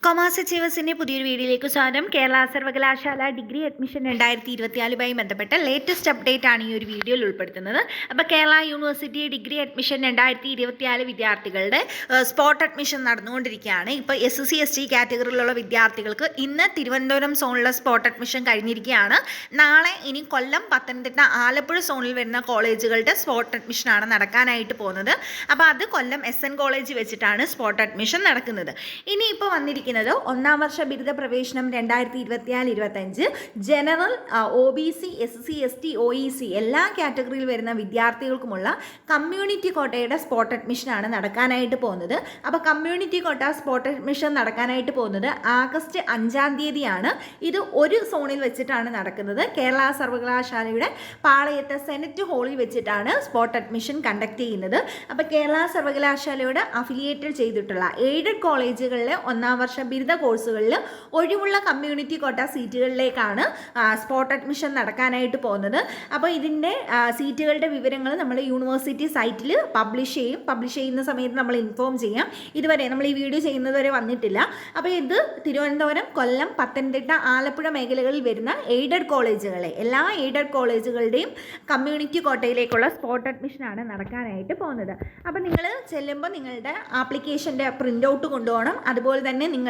Commerce അച്ചീവേഴ്സിൻ്റെ പുതിയൊരു വീഡിയോയിലേക്ക് സ്വാഗതം. കേരള സർവകലാശാല ഡിഗ്രി അഡ്മിഷൻ 2024 ബന്ധപ്പെട്ട ലേറ്റസ്റ്റ് അപ്ഡേറ്റ് ആണ് ഈ ഒരു വീഡിയോയിൽ ഉൾപ്പെടുത്തുന്നത്. അപ്പോൾ കേരള യൂണിവേഴ്സിറ്റി ഡിഗ്രി അഡ്മിഷൻ 2024 വിദ്യാർത്ഥികളുടെ സ്പോട്ട് അഡ്മിഷൻ നടന്നുകൊണ്ടിരിക്കുകയാണ്. ഇപ്പോൾ SC/ST കാറ്റഗറിയിലുള്ള വിദ്യാർത്ഥികൾക്ക് ഇന്ന് തിരുവനന്തപുരം സോണിലെ സ്പോട്ട് അഡ്മിഷൻ കഴിഞ്ഞിരിക്കുകയാണ്. നാളെ ഇനി കൊല്ലം, പത്തനംതിട്ട, ആലപ്പുഴ സോണിൽ വരുന്ന കോളേജുകളുടെ സ്പോട്ട് അഡ്മിഷനാണ് നടക്കാനായിട്ട് പോകുന്നത്. അപ്പോൾ അത് കൊല്ലം SN കോളേജ് വെച്ചിട്ടാണ് സ്പോട്ട് അഡ്മിഷൻ നടക്കുന്നത്. ഇനിയിപ്പോൾ വന്നിരിക്കുന്നത് ഒന്നാം വർഷ ബിരുദ പ്രവേശനം 2024-25 ജനറൽ, OBC, SC/ST, OEC എല്ലാ കാറ്റഗറിയിൽ വരുന്ന വിദ്യാർത്ഥികൾക്കുമുള്ള കമ്മ്യൂണിറ്റി കോട്ടയുടെ സ്പോട്ട് അഡ്മിഷനാണ് നടക്കാനായിട്ട് പോകുന്നത്. അപ്പോൾ കമ്മ്യൂണിറ്റി കോട്ട സ്പോട്ട് അഡ്മിഷൻ നടക്കാനായിട്ട് പോകുന്നത് ആഗസ്റ്റ് 5-ാം തീയതിയാണ്. ഇത് ഒരു സോണിൽ വെച്ചിട്ടാണ് നടക്കുന്നത്. കേരള സർവകലാശാലയുടെ പാളയത്തെ സെനറ്റ് ഹാളിൽ വെച്ചിട്ടാണ് സ്പോട്ട് അഡ്മിഷൻ കണ്ടക്ട് ചെയ്യുന്നത്. അപ്പോൾ കേരള സർവകലാശാലയോട് അഫിലിയേറ്റഡ് ചെയ്തിട്ടുള്ള എയ്ഡഡ് കോളേജുകളിലെ ഒന്നാം വർഷ ബിരുദ കോഴ്സുകളിൽ ഒഴിവുള്ള കമ്മ്യൂണിറ്റി കോട്ട സീറ്റുകളിലേക്കാണ് സ്പോട്ട് അഡ്മിഷൻ നടക്കാനായിട്ട് പോകുന്നത്. അപ്പോൾ ഇതിൻ്റെ സീറ്റുകളുടെ വിവരങ്ങൾ നമ്മൾ യൂണിവേഴ്സിറ്റി സൈറ്റിൽ പബ്ലിഷ് ചെയ്യും. പബ്ലിഷ് ചെയ്യുന്ന സമയത്ത് നമ്മൾ ഇൻഫോം ചെയ്യാം. ഇതുവരെ നമ്മൾ ഈ വീഡിയോ ചെയ്യുന്നത് വരെ വന്നിട്ടില്ല. അപ്പോൾ ഇത് തിരുവനന്തപുരം, കൊല്ലം, പത്തനംതിട്ട, ആലപ്പുഴ മേഖലകളിൽ വരുന്ന എയ്ഡഡ് കോളേജുകളെ എല്ലാ എയ്ഡഡ് കോളേജുകളുടെയും കമ്മ്യൂണിറ്റി കോട്ടയിലേക്കുള്ള സ്പോട്ട് അഡ്മിഷനാണ് നടക്കാനായിട്ട് പോകുന്നത്. അപ്പോൾ നിങ്ങൾ ചെല്ലുമ്പോൾ നിങ്ങളുടെ ആപ്ലിക്കേഷൻ്റെ പ്രിൻ്റ് ഔട്ട് കൊണ്ടുപോകണം. അതുപോലെ തന്നെ നിങ്ങൾ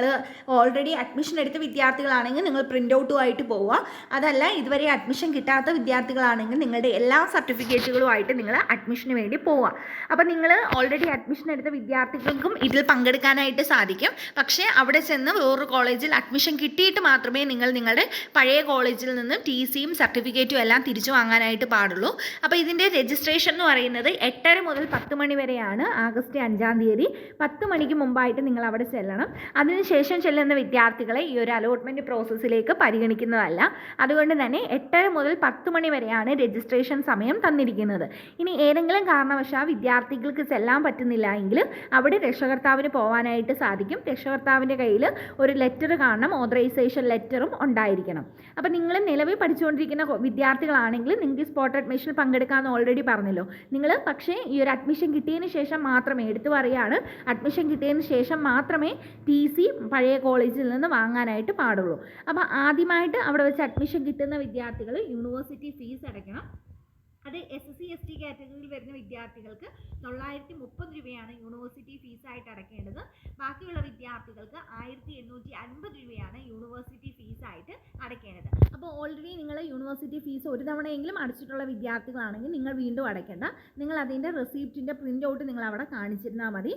ഓൾറെഡി അഡ്മിഷൻ എടുത്ത വിദ്യാർത്ഥികളാണെങ്കിൽ നിങ്ങൾ പ്രിൻ്റ് ഔട്ടുമായിട്ട് പോവുക. അതല്ല ഇതുവരെ അഡ്മിഷൻ കിട്ടാത്ത വിദ്യാർത്ഥികളാണെങ്കിൽ നിങ്ങളുടെ എല്ലാ സർട്ടിഫിക്കറ്റുകളുമായിട്ട് നിങ്ങൾ അഡ്മിഷന് വേണ്ടി പോവുക. അപ്പോൾ നിങ്ങൾ ഓൾറെഡി അഡ്മിഷൻ എടുത്ത വിദ്യാർത്ഥികൾക്കും ഇതിൽ പങ്കെടുക്കാനായിട്ട് സാധിക്കും. പക്ഷേ അവിടെ ചെന്ന് വേറൊരു കോളേജിൽ അഡ്മിഷൻ കിട്ടിയിട്ട് മാത്രമേ നിങ്ങൾ നിങ്ങളുടെ പഴയ കോളേജിൽ നിന്ന് TCയും സർട്ടിഫിക്കറ്റും എല്ലാം തിരിച്ചു വാങ്ങാനായിട്ട് പാടുള്ളൂ. അപ്പോൾ ഇതിൻ്റെ രജിസ്ട്രേഷൻ എന്ന് പറയുന്നത് 8:30 മുതൽ 10 മണി വരെയാണ്. ആഗസ്റ്റ് 5-ാം തീയതി 10 മണിക്ക് മുമ്പായിട്ട് നിങ്ങൾ അവിടെ ചെല്ലണം. അതിനുശേഷം ചെല്ലുന്ന വിദ്യാർത്ഥികളെ ഈ ഒരു അലോട്ട്മെൻറ്റ് പ്രോസസ്സിലേക്ക് പരിഗണിക്കുന്നതല്ല. അതുകൊണ്ട് തന്നെ 8:30 മുതൽ 10 മണി വരെയാണ് രജിസ്ട്രേഷൻ സമയം തന്നിരിക്കുന്നത്. ഇനി ഏതെങ്കിലും കാരണവശാൽ വിദ്യാർത്ഥികൾക്ക് ചെല്ലാൻ പറ്റുന്നില്ല എങ്കിൽ അവിടെ രക്ഷകർത്താവിന് പോകാനായിട്ട് സാധിക്കും. രക്ഷകർത്താവിൻ്റെ കയ്യിൽ ഒരു ലെറ്റർ കാണണം, ഓതറൈസേഷൻ ലെറ്ററും ഉണ്ടായിരിക്കണം. അപ്പോൾ നിങ്ങൾ നിലവിൽ പഠിച്ചുകൊണ്ടിരിക്കുന്ന വിദ്യാർത്ഥികളാണെങ്കിൽ നിങ്ങൾക്ക് സ്പോട്ട് അഡ്മിഷനിൽ പങ്കെടുക്കാമെന്ന് ഓൾറെഡി പറഞ്ഞല്ലോ. നിങ്ങൾ പക്ഷേ ഈ ഒരു അഡ്മിഷൻ കിട്ടിയതിന് ശേഷം മാത്രമേ, എടുത്തു പറയുകയാണ്, അഡ്മിഷൻ കിട്ടിയതിന് ശേഷം മാത്രമേ TC പഴയ കോളേജിൽ നിന്ന് വാങ്ങാനായിട്ട് പാടുള്ളൂ. അപ്പോൾ ആദ്യമായിട്ട് അവിടെ വെച്ച് അഡ്മിഷൻ കിട്ടുന്ന വിദ്യാർത്ഥികൾ യൂണിവേഴ്സിറ്റി ഫീസ് അടയ്ക്കണം. അത് SC/ST കാറ്റഗറിയിൽ വരുന്ന വിദ്യാർത്ഥികൾക്ക് 930 രൂപയാണ് യൂണിവേഴ്സിറ്റി ഫീസായിട്ട് അടയ്ക്കേണ്ടത്. ബാക്കിയുള്ള വിദ്യാർത്ഥികൾക്ക് 1850 രൂപയാണ് യൂണിവേഴ്സിറ്റി ഫീസായിട്ട് അടയ്ക്കേണ്ടത്. അപ്പോൾ ഓൾറെഡി നിങ്ങൾ യൂണിവേഴ്സിറ്റി ഫീസ് ഒരു തവണയെങ്കിലും അടച്ചിട്ടുള്ള വിദ്യാർത്ഥികളാണെങ്കിൽ നിങ്ങൾ വീണ്ടും അടയ്ക്കേണ്ട. നിങ്ങൾ അതിൻ്റെ റെസിപ്റ്റിൻ്റെ പ്രിൻ്റ് ഔട്ട് നിങ്ങൾ അവിടെ കാണിച്ചിരുന്നാൽ മതി.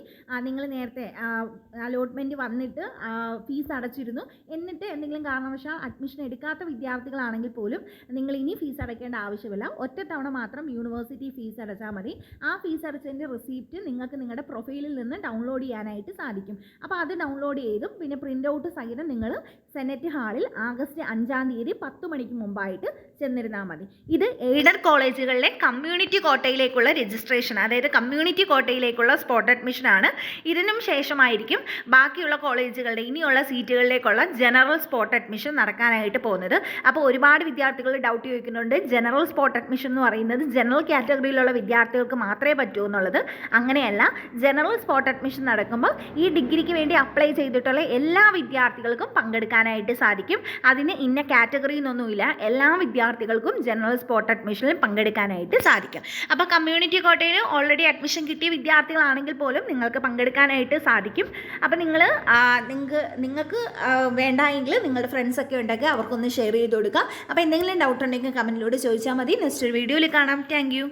നിങ്ങൾ നേരത്തെ അലോട്ട്മെൻറ്റ് വന്നിട്ട് ഫീസ് അടച്ചിരുന്നു, എന്നിട്ട് എന്തെങ്കിലും കാരണവശാൽ അഡ്മിഷൻ എടുക്കാത്ത വിദ്യാർത്ഥികളാണെങ്കിൽ പോലും നിങ്ങൾ ഇനി ഫീസ് അടയ്ക്കേണ്ട ആവശ്യമില്ല. ഒറ്റ തവണ മാത്രം യൂണിവേഴ്സിറ്റി ഫീസ് അടച്ചാൽ മതി. ആ ഫീസ് അടച്ചതിൻ്റെ റെസിപ്റ്റ് നിങ്ങൾക്ക് നിങ്ങളുടെ പ്രൊഫൈലിൽ നിന്ന് ഡൗൺലോഡ് ചെയ്യാനായിട്ട് സാധിക്കും. അപ്പോൾ അത് ഡൗൺലോഡ് ചെയ്തും പിന്നെ പ്രിൻ്റ് ഔട്ട് സഹിതം നിങ്ങൾ സെനറ്റ് ഹാളിൽ ആഗസ്റ്റ് 5-ാം തീയതി 10 മണിക്ക് മുമ്പായിട്ട് ചെന്നിരുന്നാൽ മതി. ഇത് എയ്ഡഡ് കോളേജുകളിലെ കമ്മ്യൂണിറ്റി കോട്ടയിലേക്കുള്ള രജിസ്ട്രേഷൻ, അതായത് കമ്മ്യൂണിറ്റി കോട്ടയിലേക്കുള്ള സ്പോട്ട് അഡ്മിഷനാണ്. ഇതിനും ശേഷമായിരിക്കും ബാക്കിയുള്ള കോളേജുകളുടെ ഇനിയുള്ള സീറ്റുകളിലേക്കുള്ള ജനറൽ സ്പോട്ട് അഡ്മിഷൻ നടക്കാനായിട്ട് പോകുന്നത്. അപ്പോൾ ഒരുപാട് വിദ്യാർത്ഥികൾ ഡൗട്ട് ചോദിക്കുന്നുണ്ട്, ജനറൽ സ്പോട്ട് അഡ്മിഷൻ എന്ന് പറയുന്നത് ജനറൽ കാറ്റഗറിയിലുള്ള വിദ്യാർത്ഥികൾക്ക് മാത്രമേ പറ്റൂ എന്നുള്ളത്. അങ്ങനെയല്ല, ജനറൽ സ്പോട്ട് അഡ്മിഷൻ നടക്കുമ്പോൾ ഈ ഡിഗ്രിക്ക് വേണ്ടി അപ്ലൈ ചെയ്തിട്ടുള്ള എല്ലാ വിദ്യാർത്ഥികൾക്കും പങ്കെടുക്കാനായിട്ട് സാധിക്കും. അതിന് ഇന്ന കാറ്റഗറി എന്നൊന്നുമില്ല, എല്ലാ വിദ്യാർത്ഥികൾക്കും ജനറൽ സ്പോട്ട് അഡ്മിഷനിൽ പങ്കെടുക്കാനായിട്ട് സാധിക്കും. അപ്പോൾ കമ്മ്യൂണിറ്റി കോട്ടയിൽ ഓൾറെഡി അഡ്മിഷൻ കിട്ടിയ വിദ്യാർത്ഥികളാണെങ്കിൽ പോലും നിങ്ങൾക്ക് പങ്കെടുക്കാനായിട്ട് സാധിക്കും. അപ്പോൾ നിങ്ങൾക്ക് വേണ്ടായെങ്കിൽ നിങ്ങളുടെ ഫ്രണ്ട്സൊക്കെ ഉണ്ടെങ്കിൽ അവർക്കൊന്ന് ഷെയർ ചെയ്ത് കൊടുക്കുക. അപ്പോൾ എന്തെങ്കിലും ഡൗട്ട് ഉണ്ടെങ്കിൽ കമൻറ്റിലൂടെ ചോദിച്ചാൽ മതി. നെക്സ്റ്റ് വീഡിയോയിൽ കാണാം. Thank you.